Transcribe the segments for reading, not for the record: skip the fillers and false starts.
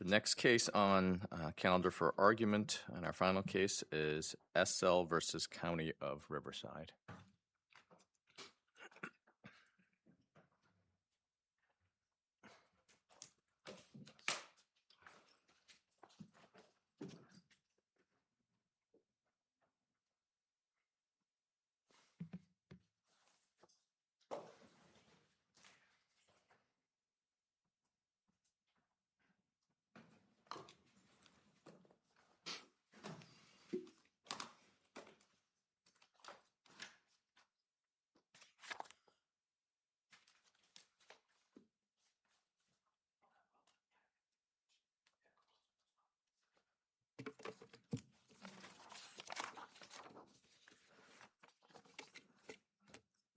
The next case on calendar for argument, and our final case, is SL versus County of Riverside.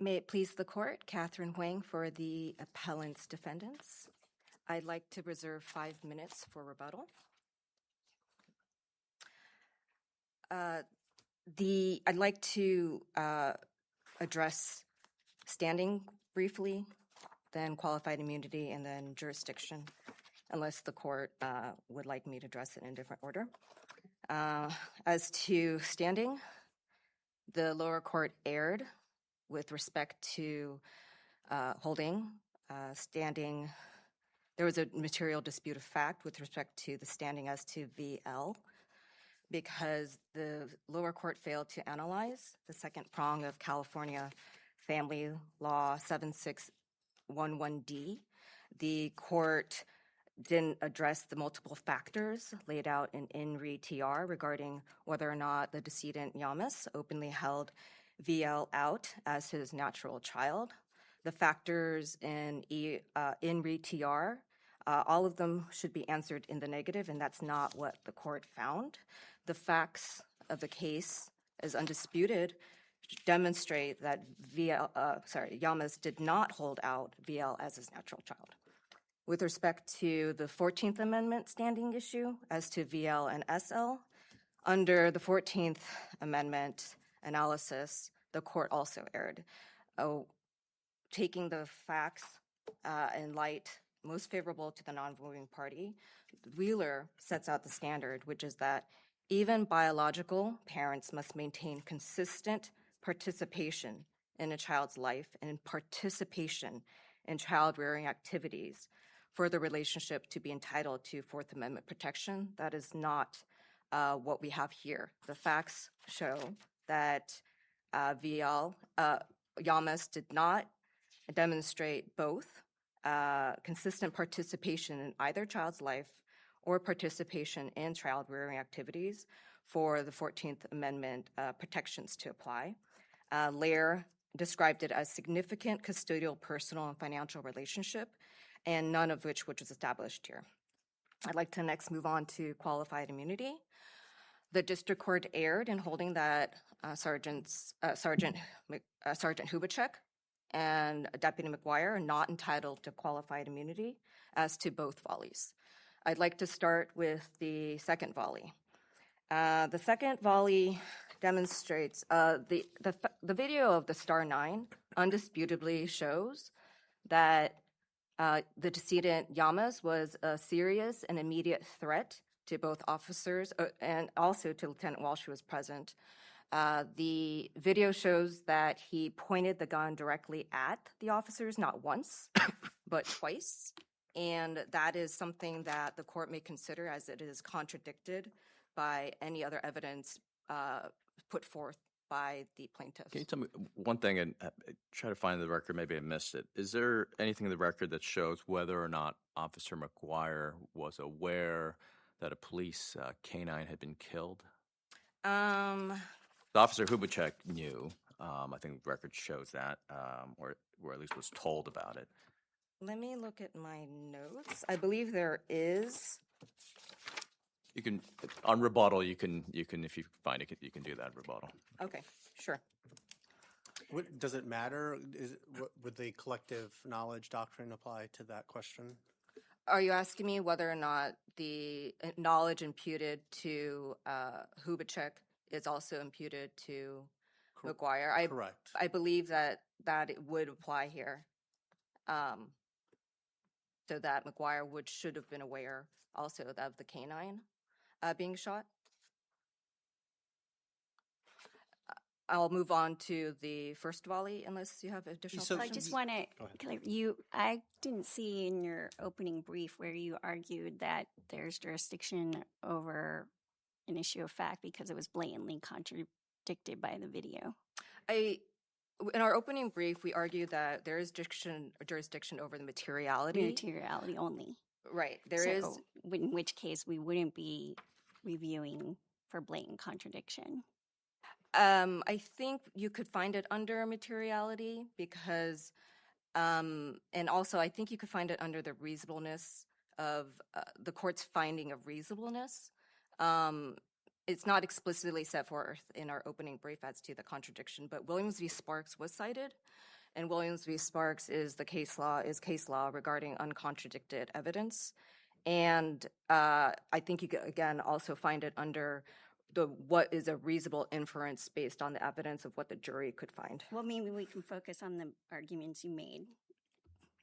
May it please the court, Catherine Huang for the appellant's defendants. I'd like to reserve 5 minutes for rebuttal. I'd like to address standing briefly, then qualified immunity, and then jurisdiction, unless the court would like me to address it in a different order. As to standing, the lower court erred with respect to holding standing. There was a material dispute of fact with respect to the standing as to VL, because the lower court failed to analyze the second prong of California Family Law 7611D. The court didn't address the multiple factors laid out in re TR regarding whether or not the decedent Yamas openly held VL out as his natural child. The factors in re TR, all of them should be answered in the negative, and that's not what the court found. The facts of the case, as undisputed, demonstrate that Yamas did not hold out VL as his natural child. With respect to the 14th Amendment standing issue as to VL and SL, under the 14th Amendment analysis, the court also erred. Taking the facts in light most favorable to the non-voting party, Wheeler sets out the standard, which is that even biological parents must maintain consistent participation in a child's life and participation in child rearing activities for the relationship to be entitled to Fourth Amendment protection. That is not what we have here. The facts show that Yamas did not demonstrate both consistent participation in either child's life or participation in child rearing activities for the 14th Amendment protections to apply. Lair described it as significant custodial, personal, and financial relationship, and none of which was established here. I'd like to next move on to qualified immunity. The district court erred in holding that Sergeant Hubachek and Deputy McGuire are not entitled to qualified immunity as to both volleys. I'd like to start with the second volley. The second volley demonstrates the video of the Star 9 undisputably shows that the decedent Yamas was a serious and immediate threat to both officers and also to Lieutenant Walsh, who was present. The video shows that he pointed the gun directly at the officers, not once, but twice. And that is something that the court may consider, as it is contradicted by any other evidence put forth by the plaintiff. Can you tell me one thing, and try to find the record, maybe I missed it. Is there anything in the record that shows whether or not Officer McGuire was aware that a police canine had been killed? Officer Hubachek knew. I think the record shows that, or at least was told about it. Let me look at my notes. I believe there is. You can, on rebuttal, you can if you find it, you can do that rebuttal. Okay, sure. Does it matter? Would the collective knowledge doctrine apply to that question? Are you asking me whether or not the knowledge imputed to Hubachek is also imputed to McGuire? Correct. I believe that it would apply here. so that McGuire should have been aware also of the canine being shot. I'll move on to the first volley unless you have additional So- I questions. just want to Go ahead. clarify. I didn't see in your opening brief where you argued that there's jurisdiction over an issue of fact because it was blatantly contradicted by the video. In our opening brief, we argued that there is jurisdiction over the materiality. Materiality only. Right. There is. In which case we wouldn't be reviewing for blatant contradiction. I think you could find it under materiality because, and also I think you could find it under the reasonableness of the court's finding of reasonableness. It's not explicitly set forth in our opening brief as to the contradiction, but Williams v. Sparks was cited, and Williams v. Sparks is case law regarding uncontradicted evidence. And I think you could, again, also find it under what is a reasonable inference based on the evidence of what the jury could find. Well, maybe we can focus on the arguments you made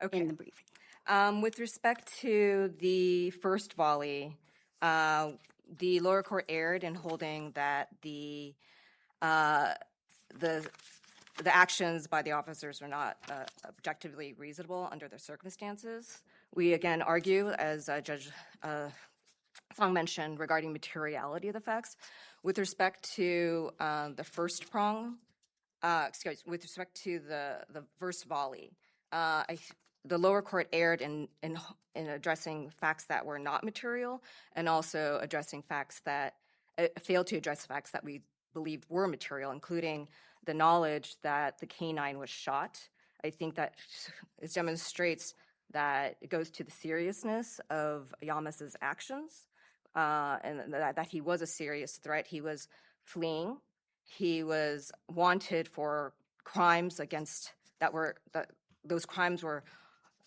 Okay. in the briefing. With respect to the first volley, the lower court erred in holding that the actions by the officers were not objectively reasonable under the circumstances. We again argue, as Judge Fong mentioned, regarding materiality of the facts. With respect to the first prong, with respect to the first volley, the lower court erred in addressing facts that were not material, and also addressing facts that failed to address facts that we believed were material, including the knowledge that the canine was shot. I think that it demonstrates that it goes to the seriousness of Yamas's actions, and that he was a serious threat. He was fleeing. He was wanted for crimes those crimes were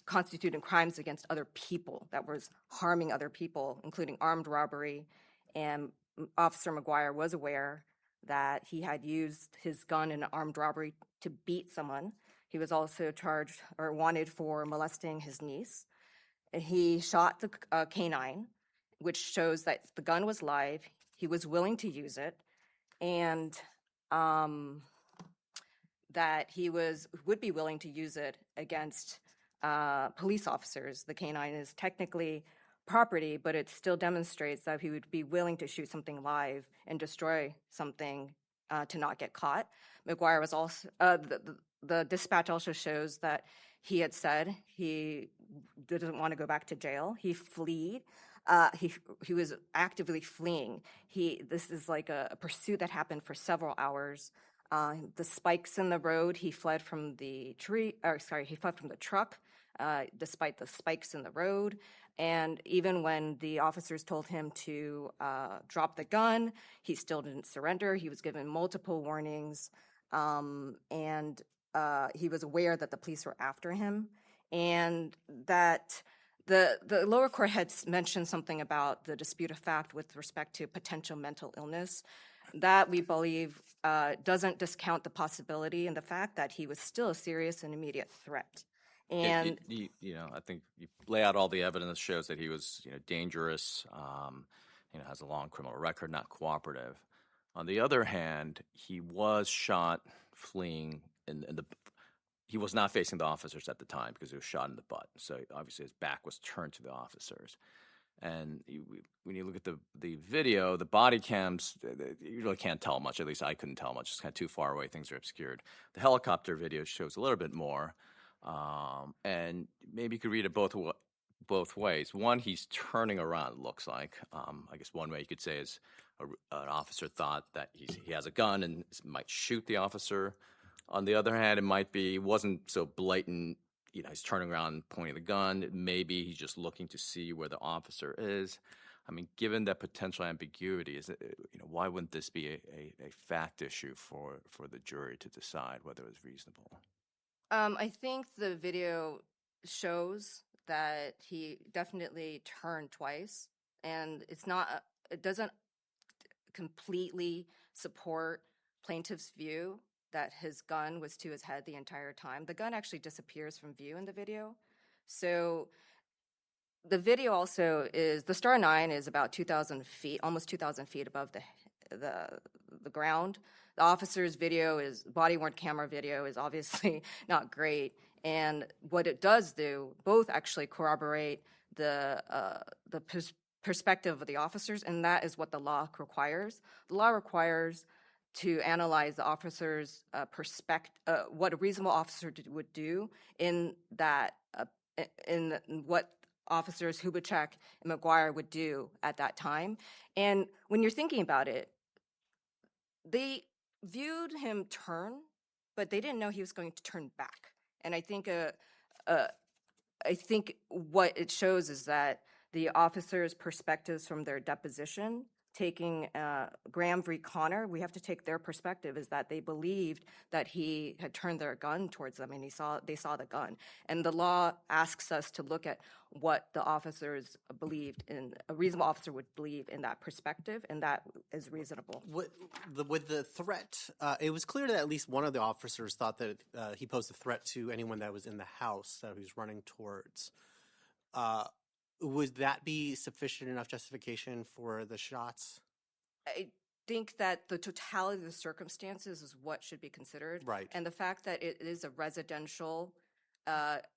constituted crimes against other people, that was harming other people, including armed robbery. And Officer McGuire was aware that he had used his gun in an armed robbery to beat someone. He was also charged or wanted for molesting his niece. And he shot the canine, which shows that the gun was live. He was willing to use it, and that he would be willing to use it against police officers. The canine is technically property, but it still demonstrates that he would be willing to shoot something live and destroy something to not get caught. McGuire was also, the dispatch also shows that he had said he didn't want to go back to jail. He fled. He was actively fleeing. This is like a pursuit that happened for several hours. The spikes in the road, he fled from the truck, despite the spikes in the road. And even when the officers told him to drop the gun, he still didn't surrender. He was given multiple warnings, and he was aware that the police were after him, and that the lower court had mentioned something about the dispute of fact with respect to potential mental illness. That, we believe, doesn't discount the possibility and the fact that he was still a serious and immediate threat. And I think you lay out all the evidence that shows that he was, dangerous, has a long criminal record, not cooperative. On the other hand, he was shot fleeing, he was not facing the officers at the time because he was shot in the butt. So obviously his back was turned to the officers. And when you look at the video, the body cams, you really can't tell much. At least I couldn't tell much. It's kind of too far away. Things are obscured. The helicopter video shows a little bit more. And maybe you could read it both ways. One, he's turning around, it looks like. I guess one way you could say is an officer thought that he has a gun and might shoot the officer. On the other hand, it wasn't so blatant. He's turning around, pointing the gun. Maybe he's just looking to see where the officer is. I mean, given that potential ambiguity, why wouldn't this be a fact issue for the jury to decide whether it was reasonable? I think the video shows that he definitely turned twice, and it doesn't completely support plaintiff's view that his gun was to his head the entire time. The gun actually disappears from view in the video. So the video also is, the Star 9 is about 2,000 feet, almost 2,000 feet above the ground. The officer's video is, body-worn camera video is obviously not great. And what it does do, both actually corroborate the perspective of the officers, and that is what the law requires. The law requires to analyze the officer's what a reasonable officer would do in that, in what officers Hubachek and McGuire would do at that time. And when you're thinking about it, they viewed him turn, but they didn't know he was going to turn back. And I think what it shows is that the officers' perspectives from their deposition, taking Graham v. Connor, we have to take their perspective, is that they believed that he had turned their gun towards them, and they saw the gun. And the law asks us to look at what the officers believed in, a reasonable officer would believe in that perspective, and that is reasonable. With the threat, it was clear that at least one of the officers thought that he posed a threat to anyone that was in the house that he was running towards. Would that be sufficient enough justification for the shots? I think that the totality of the circumstances is what should be considered. Right. And the fact that it is a residential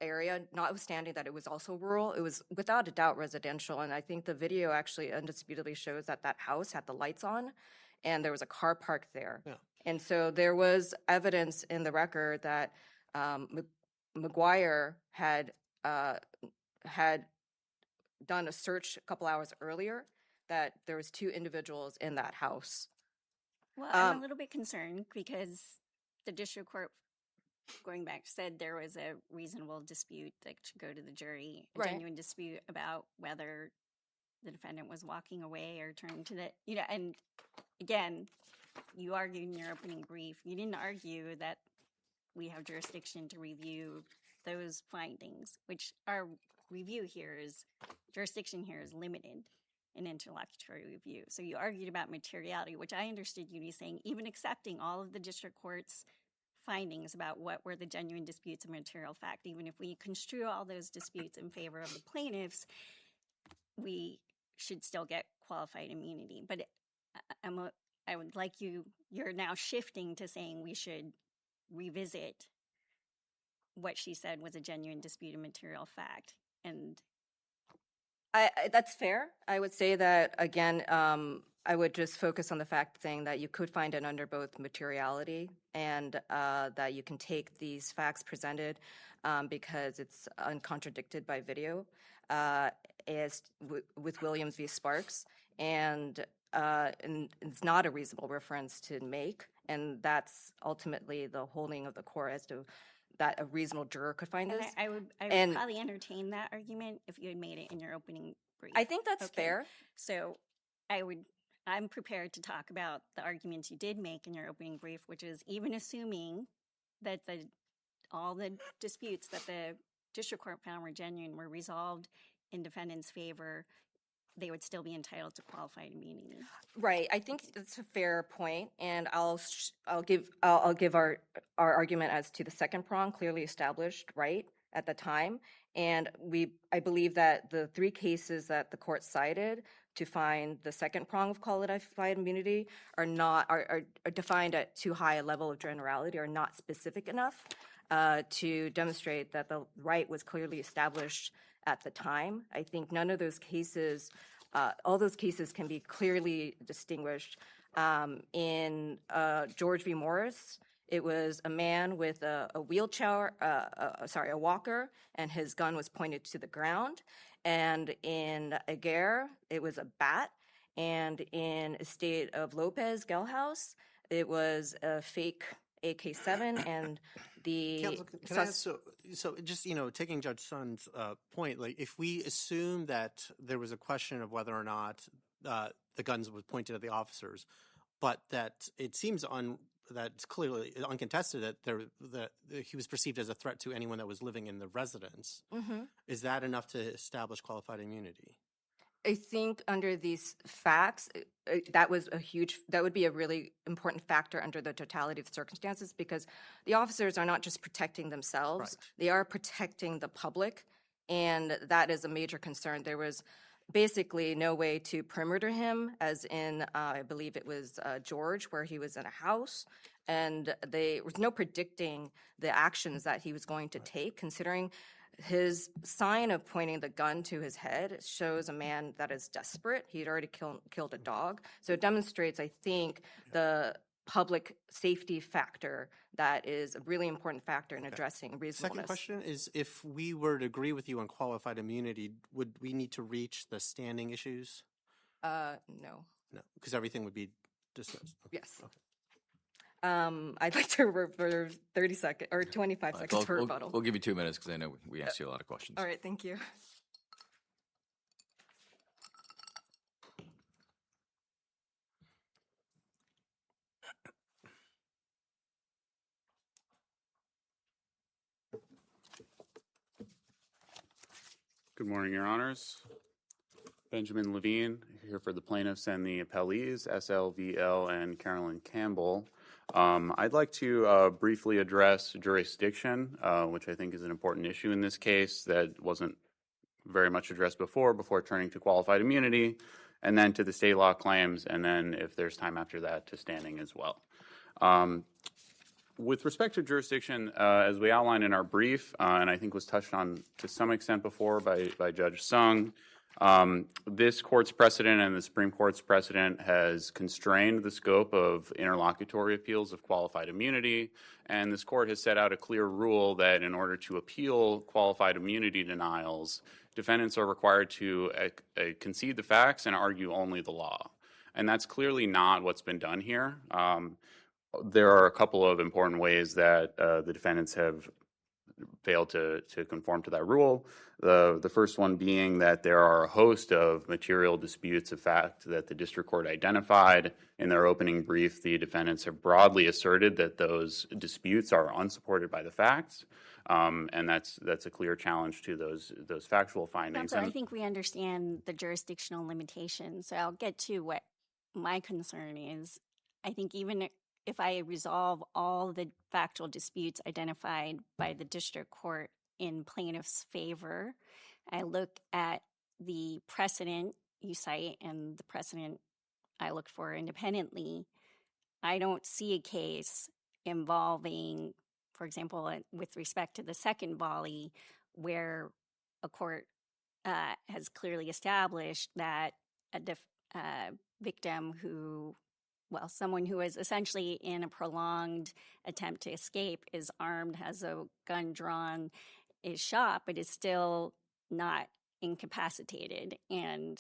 area, notwithstanding that it was also rural, it was without a doubt residential. And I think the video actually undisputedly shows that that house had the lights on and there was a car parked there. Yeah. And so there was evidence in the record that McGuire had done a search a couple hours earlier, that there was 2 individuals in that house. Well, I'm a little bit concerned because the district court, going back, said there was a reasonable dispute that should go to the jury, a genuine dispute about whether the defendant was walking away or turning to the, and again, you argued in your opening brief, you didn't argue that we have jurisdiction to review those findings, which our review here is, jurisdiction here is limited in interlocutory review. So you argued about materiality, which I understood you to be saying, even accepting all of the district court's findings about what were the genuine disputes of material fact, even if we construe all those disputes in favor of the plaintiffs, we should still get qualified immunity. But I would like you're now shifting to saying we should revisit what she said was a genuine dispute of material fact. And that's fair. I would say that, again, I would just focus on the fact saying that you could find it under both materiality and that you can take these facts presented because it's uncontradicted by video as with Williams v. Sparks, and it's not a reasonable reference to make, and that's ultimately the holding of the court as to that a reasonable juror could find this. I would probably entertain that argument if you had made it in your opening brief. I think that's fair. So I'm prepared to talk about the arguments you did make in your opening brief, which is even assuming that all the disputes that the district court found were genuine were resolved in defendant's favor, they would still be entitled to qualified immunity. Right. I think that's a fair point, and I'll give our argument as to the second prong, clearly established right at the time, and I believe that the 3 cases that the court cited to find the second prong of qualified immunity are defined at too high a level of generality, or not specific enough to demonstrate that the right was clearly established at the time. I think none of those cases, all those cases can be clearly distinguished. In George v. Morris, it was a man with a wheelchair, a walker, and his gun was pointed to the ground. And in Aguirre, it was a bat. And in Estate of Lopez, Gelhaus, it was a fake AK-7, and the Counsel, can I ask, so just, taking Judge Sun's point, like if we assume that there was a question of whether or not the guns was pointed at the officers, but that it seems that it's clearly uncontested that he was perceived as a threat to anyone that was living in the residence, is that enough to establish qualified immunity? I think under these facts, that would be a really important factor under the totality of circumstances, because the officers are not just protecting themselves, Right. They are protecting the public And that is a major concern. There was basically no way to perimeter him, as in, I believe it was George, where he was in a house. And there was no predicting the actions that he was going to take, considering his sign of pointing the gun to his head shows a man that is desperate. He had already killed a dog. So it demonstrates, I think, the public safety factor that is a really important factor in addressing reasonableness. Second question is, if we were to agree with you on qualified immunity, would we need to reach the standing issues? No. No, because everything would be dismissed. Okay. Yes. Okay. I'd like to reserve 30 seconds or 25 seconds for rebuttal. We'll give you 2 minutes because I know we asked you a lot of questions. All right, thank you. Good morning, Your Honors. Benjamin Levine, here for the plaintiffs and the appellees, SLVL and Carolyn Campbell. I'd like to briefly address jurisdiction, which I think is an important issue in this case that wasn't very much addressed before turning to qualified immunity, and then to the state law claims, and then if there's time after that to standing as well. With respect to jurisdiction, as we outlined in our brief, and I think was touched on to some extent before by Judge Sung, this court's precedent and the Supreme Court's precedent has constrained the scope of interlocutory appeals of qualified immunity, and this court has set out a clear rule that in order to appeal qualified immunity denials, defendants are required to concede the facts and argue only the law. And that's clearly not what's been done here. There are a couple of important ways that the defendants have failed to conform to that rule. The first one being that there are a host of material disputes of fact that the district court identified. In their opening brief, the defendants have broadly asserted that those disputes are unsupported by the facts, and that's a clear challenge to those factual findings. I think we understand the jurisdictional limitations, so I'll get to what my concern is. I think even if I resolve all the factual disputes identified by the district court in plaintiff's favor, I look at the precedent you cite and the precedent I look for independently. I don't see a case involving, for example, with respect to the second volley, where a court has clearly established that a victim someone who is essentially in a prolonged attempt to escape, is armed, has a gun drawn, is shot, but is still not incapacitated. And,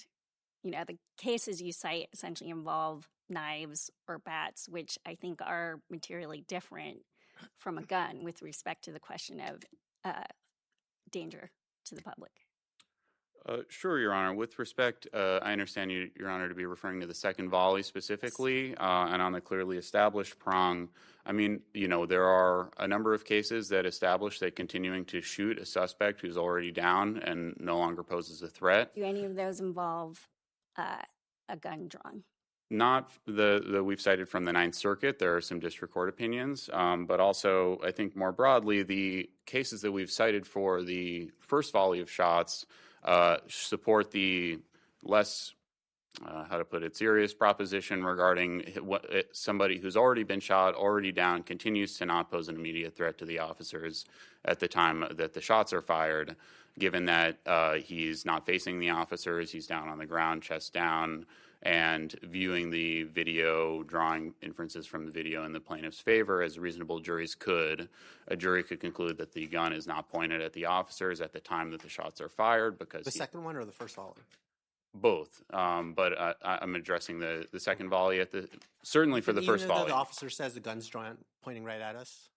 the cases you cite essentially involve knives or bats, which I think are materially different from a gun with respect to the question of danger to the public. Sure, Your Honor. With respect, I understand Your Honor to be referring to the second volley specifically, and on the clearly established prong. I mean, there are a number of cases that establish that continuing to shoot a suspect who's already down and no longer poses a threat. Do any of those involve a gun drawn? Not the we've cited from the Ninth Circuit. There are some district court opinions, but also I think more broadly, the cases that we've cited for the first volley of shots support the less, serious proposition regarding somebody who's already been shot, already down, continues to not pose an immediate threat to the officers at the time that the shots are fired, given that he's not facing the officers, he's down on the ground, chest down, and viewing the video, drawing inferences from the video in the plaintiff's favor, as reasonable juries could. A jury could conclude that the gun is not pointed at the officers at the time that the shots are fired because... The second one or the first volley? Both, but I'm addressing the second volley certainly for the first volley. The officer says the gun's drawn, pointing right at us?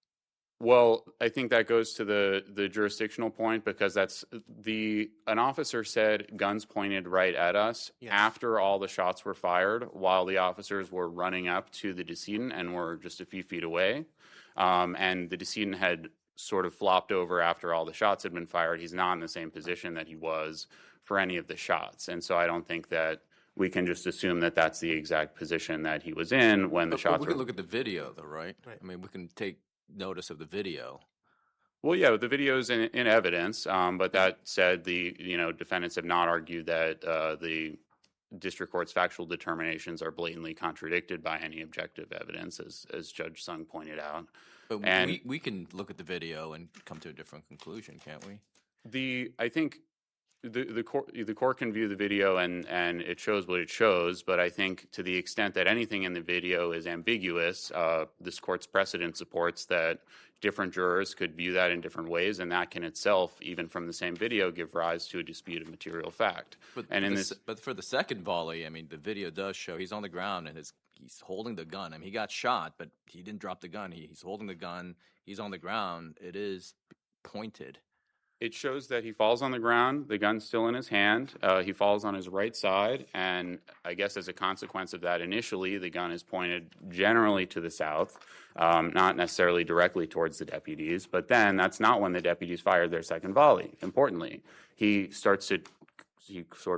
Well, I think that goes to the jurisdictional point, because an officer said guns pointed right at us after all the shots were fired, while the officers were running up to the decedent and were just a few feet away. And the decedent had sort of flopped over after all the shots had been fired. He's not in the same position that he was for any of the shots. And so I don't think that we can just assume that that's the exact position that he was in when the shots were... We can look at the video, though, right? I mean, we can take notice of the video. Well, yeah, the video is in evidence, but that said, the defendants have not argued that the district court's factual determinations are blatantly contradicted by any objective evidence, as Judge Sung pointed out. But And we can look at the video and come to a different conclusion, can't we? I think the court can view the video and it shows what it shows, but I think to the extent that anything in the video is ambiguous, this court's precedent supports that different jurors could view that in different ways, and that can itself, even from the same video, give rise to a dispute of material fact. But for the second volley, I mean, the video does show he's on the ground and he's holding the gun. I mean, he got shot, but he didn't drop the gun. He's holding the gun. He's on the ground. It is pointed. It shows that he falls on the ground, the gun's still in his hand, he falls on his right side, and I guess as a consequence of that, initially, the gun is pointed generally to the south, not necessarily directly towards the deputies, but then that's not when the deputies fired their second volley. Importantly, he sort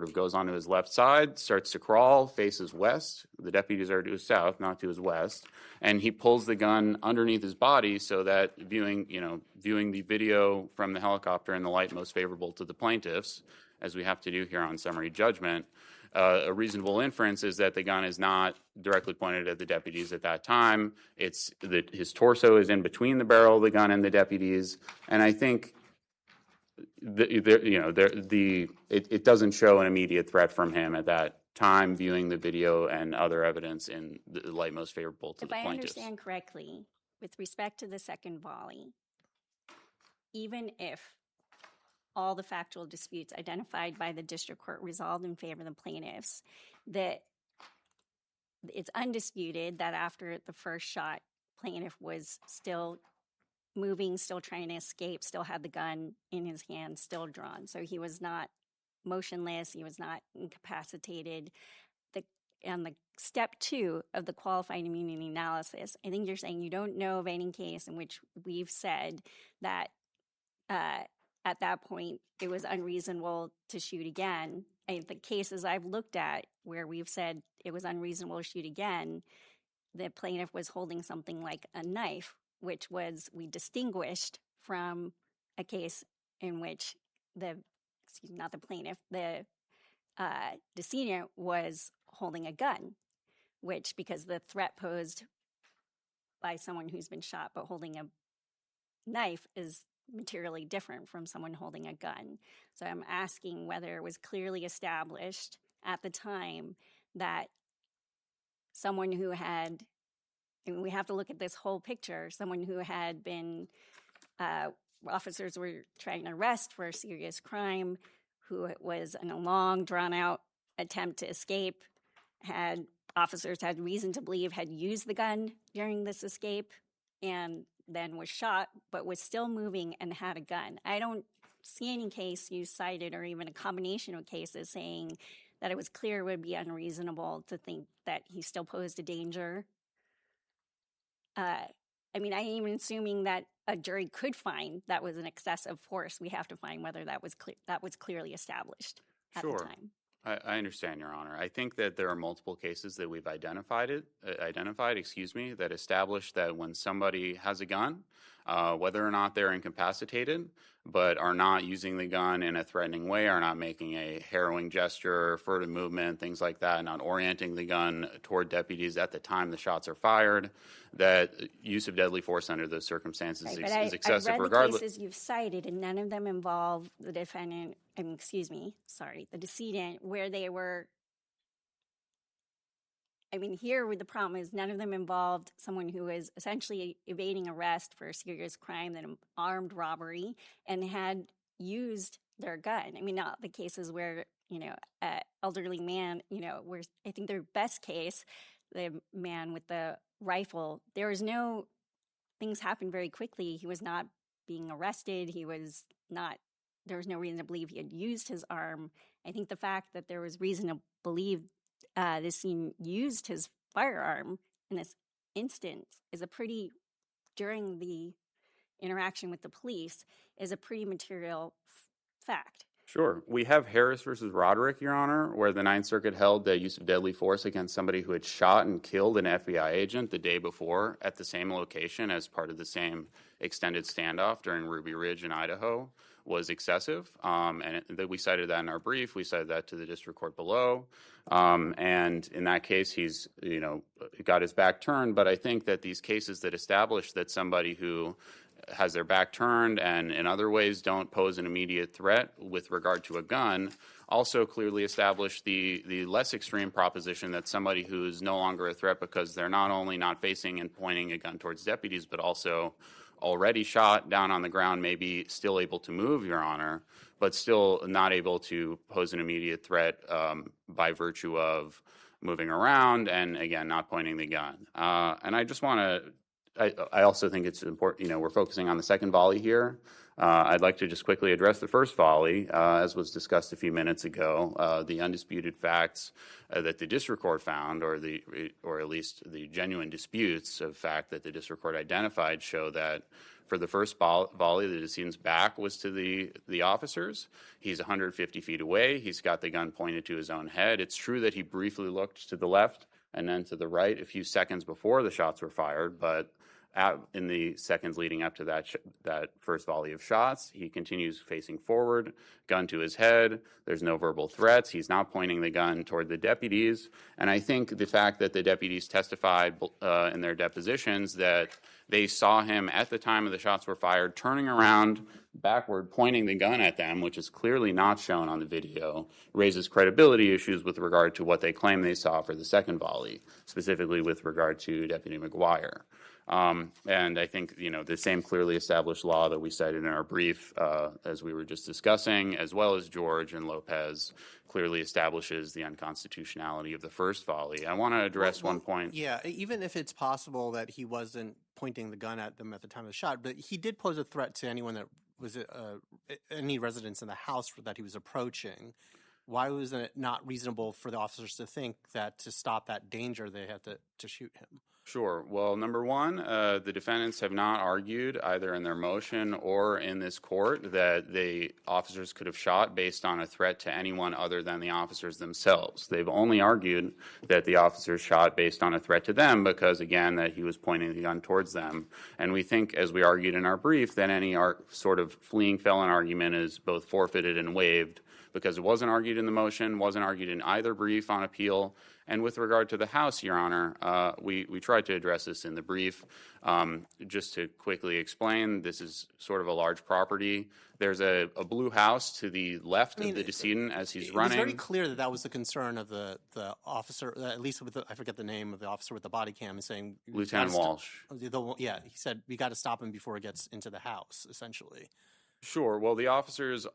of goes onto his left side, starts to crawl, faces west. The deputies are to his south, not to his west. And he pulls the gun underneath his body so that viewing the video from the helicopter in the light most favorable to the plaintiffs, as we have to do here on summary judgment, a reasonable inference is that the gun is not directly pointed at the deputies at that time. It's that his torso is in between the barrel of the gun and the deputies. And I think it doesn't show an immediate threat from him at that time, viewing the video and other evidence in the light most favorable to the plaintiffs. If I understand correctly, with respect to the second volley, even if all the factual disputes identified by the district court resolved in favor of the plaintiffs, that it's undisputed that after the first shot, plaintiff was still moving, still trying to escape, still had the gun in his hand, still drawn. So he was not motionless, he was not incapacitated. And the step 2 of the qualified immunity analysis, I think you're saying you don't know of any case in which we've said that at that point it was unreasonable to shoot again. And the cases I've looked at where we've said it was unreasonable to shoot again, the plaintiff was holding something like a knife, which we distinguished from a case in which the decedent was holding a gun, which, because the threat posed by someone who's been shot but holding a knife is materially different from someone holding a gun. So I'm asking whether it was clearly established at the time that someone who had, and we have to look at this whole picture, someone who had been, officers were trying to arrest for a serious crime, who was in a long, drawn-out attempt to escape, officers had reason to believe had used the gun during this escape, and then was shot, but was still moving and had a gun. I don't see any case you cited, or even a combination of cases, saying that it was clear it would be unreasonable to think that he still posed a danger. I mean, I'm even assuming that a jury could find that was an excessive force. We have to find whether that was clearly established at the time. I understand, Your Honor. I think that there are multiple cases that we've identified, that establish that when somebody has a gun, whether or not they're incapacitated, but are not using the gun in a threatening way, are not making a harrowing gesture, furtive movement, things like that, not orienting the gun toward deputies at the time the shots are fired, that use of deadly force under those circumstances is excessive. I read the cases you've cited, and none of them involve the decedent, where they were. I mean, here the problem is none of them involved someone who was essentially evading arrest for a serious crime, an armed robbery, and had used their gun. I mean, not the cases where, an elderly man, where I think their best case, the man with the rifle, there was things happened very quickly. He was not being arrested. There was no reason to believe he had used his arm. I think the fact that there was reason to believe this scene used his firearm in this instance during the interaction with the police, is a pretty material fact. Sure. We have Harris versus Roderick, Your Honor, where the Ninth Circuit held the use of deadly force against somebody who had shot and killed an FBI agent the day before at the same location as part of the same extended standoff during Ruby Ridge in Idaho was excessive, and we cited that in our brief. We cited that to the district court below, and in that case, he's got his back turned. But I think that these cases that establish that somebody who has their back turned and in other ways don't pose an immediate threat with regard to a gun also clearly establish the less extreme proposition that somebody who's no longer a threat because they're not only not facing and pointing a gun towards deputies, but also already shot down on the ground, maybe still able to move, Your Honor, but still not able to pose an immediate threat by virtue of moving around and, again, not pointing the gun. And I just want to I also think it's important, we're focusing on the second volley here. I'd like to just quickly address the first volley, as was discussed a few minutes ago. The undisputed facts that the district court found, or at least the genuine disputes of fact that the district court identified, show that for the first volley, the decedent's back was to the officers. He's 150 feet away. He's got the gun pointed to his own head. It's true that he briefly looked to the left and then to the right a few seconds before the shots were fired, but in the seconds leading up to that first volley of shots, he continues facing forward, gun to his head. There's no verbal threats. He's not pointing the gun toward the deputies. And I think the fact that the deputies testified in their depositions that they saw him at the time of the shots were fired, turning around backward, pointing the gun at them, which is clearly not shown on the video, raises credibility issues with regard to what they claim they saw for the second volley, specifically with regard to Deputy McGuire. And I think, the same clearly established law that we cited in our brief, as we were just discussing, as well as George and Lopez, clearly establishes the unconstitutionality of the first volley. I want to address one point. Yeah, even if it's possible that he wasn't pointing the gun at them at the time of the shot, but he did pose a threat to anyone that was any residents in the house that he was approaching. Why was it not reasonable for the officers to think that to stop that danger, they had to shoot him? Sure. Well, number one, the defendants have not argued either in their motion or in this court that the officers could have shot based on a threat to anyone other than the officers themselves. They've only argued that the officers shot based on a threat to them because, again, that he was pointing the gun towards them. And we think, as we argued in our brief, that any sort of fleeing felon argument is both forfeited and waived because it wasn't argued in the motion, wasn't argued in either brief on appeal. And with regard to the house, Your Honor, we tried to address this in the brief. Just to quickly explain, this is sort of a large property. There's a blue house to the left of the decedent as he's running. It's very clear that was the concern of the officer, at least with I forget the name of the officer with the body cam, saying Lieutenant Walsh. He said we got to stop him before he gets into the house, essentially. Sure. Well, the officers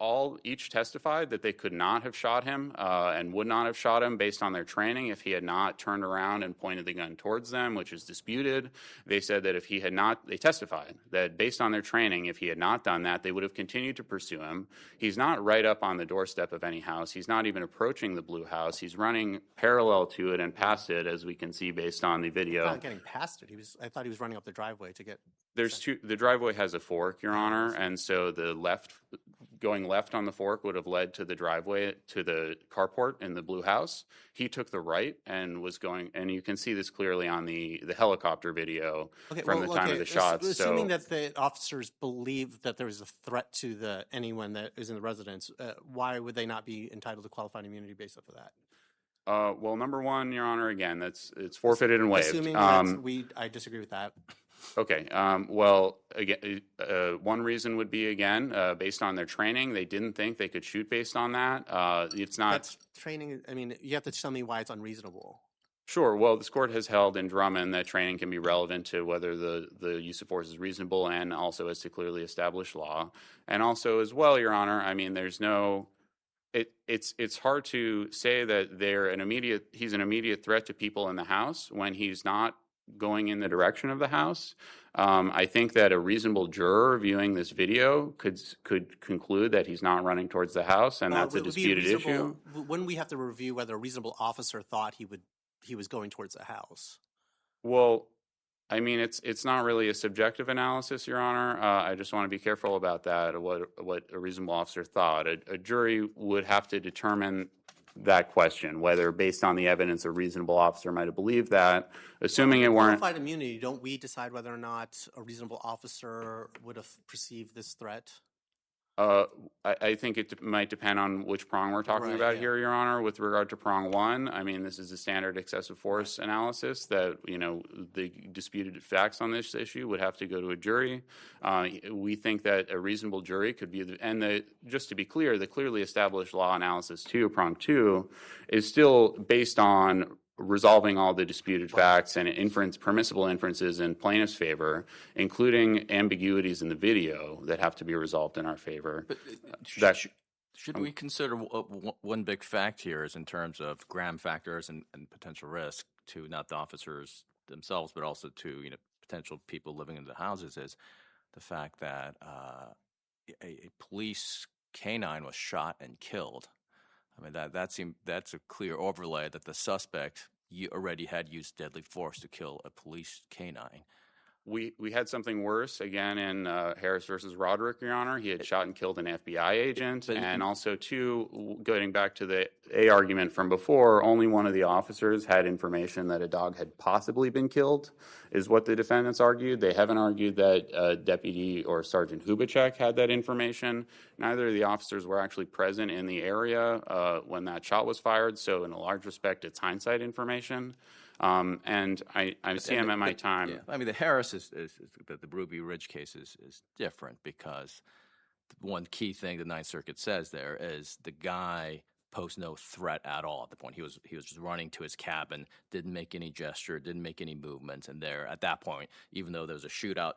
each testified that they could not have shot him and would not have shot him based on their training if he had not turned around and pointed the gun towards them, which is disputed. They said that if he had not, they testified that based on their training, if he had not done that, they would have continued to pursue him. He's not right up on the doorstep of any house. He's not even approaching the blue house. He's running parallel to it and past it, as we can see based on the video. Not getting past it. I thought he was running up the driveway to get. The driveway has a fork, Your Honor, and so going left on the fork would have led to the driveway to the carport in the blue house. He took the right and was going, and you can see this clearly on the helicopter video from the time of the shots. Assuming that the officers believe that there was a threat to anyone that is in the residence, why would they not be entitled to qualified immunity based off of that? Well, number one, Your Honor, again, it's forfeited and waived. Assuming I disagree with that. Okay. Well, again, one reason would be, again, based on their training, they didn't think they could shoot based on that. It's not. That's training. I mean, you have to tell me why it's unreasonable. Sure. Well, this court has held in Drummond that training can be relevant to whether the use of force is reasonable and also as to clearly established law. And also as well, Your Honor, I mean, there's no. It's hard to say that he's an immediate threat to people in the house when he's not going in the direction of the house. I think that a reasonable juror viewing this video could conclude that he's not running towards the house, and that's a disputed issue. Wouldn't we have to review whether a reasonable officer thought he was going towards the house? Well, I mean, it's not really a subjective analysis, Your Honor. I just want to be careful about that. What a reasonable officer thought. A jury would have to determine that question, whether based on the evidence a reasonable officer might have believed that, assuming it weren't. Qualified immunity, don't we decide whether or not a reasonable officer would have perceived this threat? I think it might depend on which prong we're talking about here, Your Honor. With regard to prong one, I mean, this is a standard excessive force analysis that, the disputed facts on this issue would have to go to a jury. We think that a reasonable jury could be, just to be clear, the clearly established law analysis prong two, is still based on resolving all the disputed facts and permissible inferences in plaintiff's favor, including ambiguities in the video that have to be resolved in our favor. But should we consider one big fact here is in terms of gram factors and potential risk to not the officers themselves, but also to potential people living in the houses, is the fact that a police canine was shot and killed. I mean, that's a clear overlay that the suspect already had used deadly force to kill a police canine. We had something worse, again, in Harris versus Roderick, Your Honor. He had shot and killed an FBI agent. And also, going back to the argument from before, only one of the officers had information that a dog had possibly been killed, is what the defendants argued. They haven't argued that Deputy or Sergeant Hubachek had that information. Neither of the officers were actually present in the area when that shot was fired. So in a large respect, it's hindsight information. And I see I'm at my time. Yeah. I mean, the Harris the Ruby Ridge case is different because one key thing the Ninth Circuit says there is the guy posed no threat at all at the point. He was just running to his cabin, didn't make any gesture, didn't make any movements, and there at that point, even though there was a shootout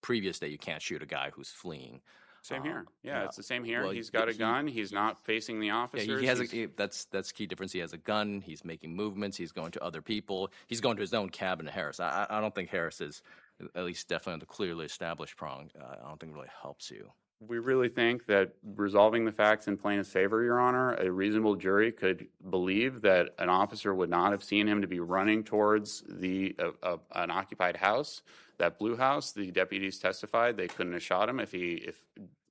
previous day, you can't shoot a guy who's fleeing. Same here. Yeah, it's the same here. Well, he's got a gun. He's not facing the officers. Yeah, that's key difference. He has a gun. He's making movements. He's going to other people. He's going to his own cabin. Harris. I don't think Harris is, at least definitely on the clearly established prong. I don't think it really helps you. We really think that resolving the facts in plaintiff's favor, Your Honor, a reasonable jury could believe that an officer would not have seen him to be running towards an occupied house. That blue house, the deputies testified they couldn't have shot him if he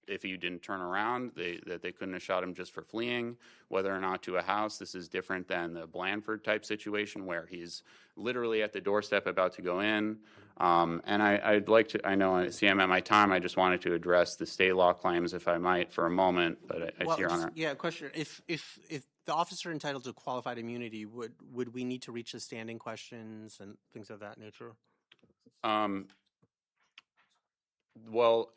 didn't turn around. That they couldn't have shot him just for fleeing, whether or not to a house. This is different than the Blandford type situation where he's literally at the doorstep about to go in. And I'd like to, I see I'm at my time. I just wanted to address the state law claims, if I might, for a moment. But I see Your Honor. Yeah, question. If the officer entitled to qualified immunity, would we need to reach the standing questions and things of that nature? Well,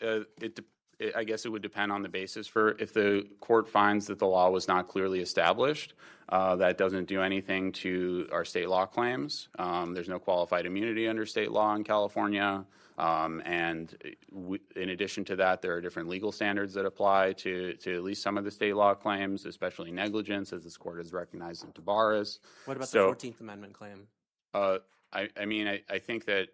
I guess it would depend on the basis for if the court finds that the law was not clearly established. That doesn't do anything to our state law claims. There's no qualified immunity under state law in California. And in addition to that, there are different legal standards that apply to at least some of the state law claims, especially negligence, as this court has recognized in Tabaris. What about the 14th Amendment claim? I think that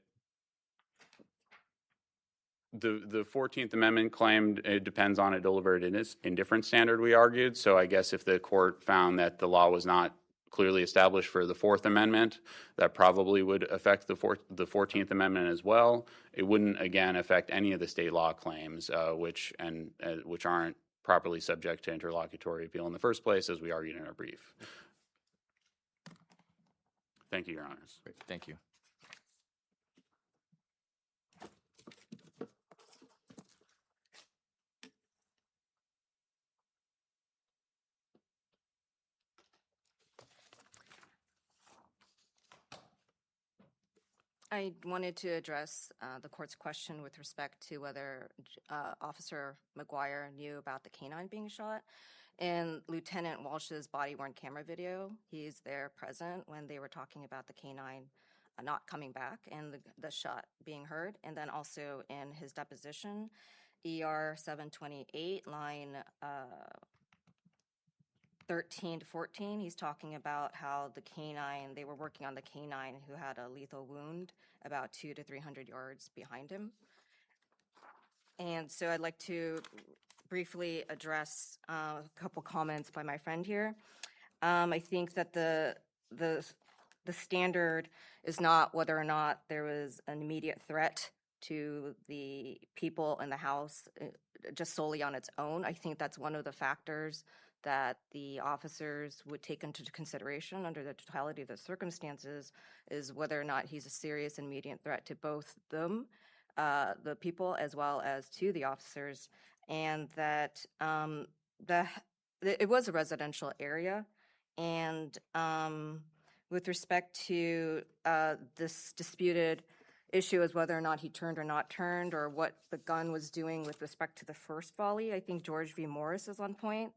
the 14th Amendment claim, it depends on a deliberate indifference standard, we argued. So I guess if the court found that the law was not clearly established for the Fourth Amendment, that probably would affect the 14th Amendment as well. It wouldn't, again, affect any of the state law claims, which aren't properly subject to interlocutory appeal in the first place, as we argued in our brief. Thank you, Your Honors. Great. Thank you. I wanted to address the court's question with respect to whether Officer McGuire knew about the canine being shot. In Lieutenant Walsh's body-worn camera video, he's there present when they were talking about the canine not coming back and the shot being heard. And then also in his deposition, ER 728, line 13 to 14, he's talking about how they were working on the canine who had a lethal wound about 200 to 300 yards behind him. And so I'd like to briefly address a couple comments by my friend here. I think that the standard is not whether or not there was an immediate threat to the people in the house just solely on its own. I think that's one of the factors that the officers would take into consideration under the totality of the circumstances is whether or not he's a serious and immediate threat to both them, the people, as well as to the officers, and that it was a residential area. And with respect to this disputed issue as whether or not he turned or not turned, or what the gun was doing with respect to the first volley, I think George v. Morris is on point.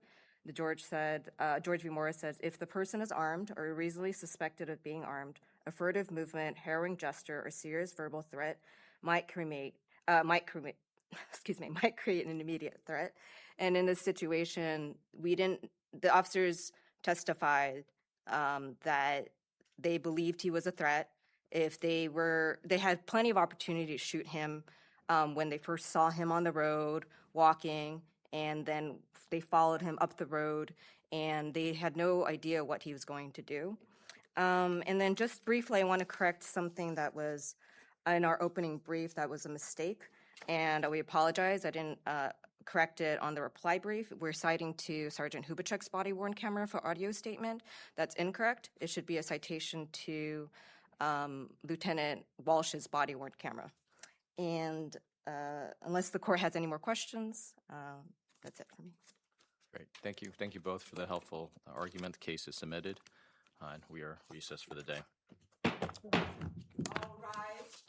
George v. Morris says, if the person is armed or reasonably suspected of being armed, a furtive movement, harrowing gesture, or serious verbal threat might create might create an immediate threat. And in this situation, the officers testified that they believed he was a threat. If they had plenty of opportunity to shoot him when they first saw him on the road walking, and then they followed him up the road, and they had no idea what he was going to do. And then just briefly, I want to correct something that was in our opening brief that was a mistake, and we apologize. I didn't correct it on the reply brief. We're citing to Sergeant Hubachek's body-worn camera for audio statement. That's incorrect. It should be a citation to Lieutenant Walsh's body-worn camera. And unless the court has any more questions, that's it for me. Great. Thank you. Thank you both for the helpful argument. The case is submitted, and we are recessed for the day. All rise.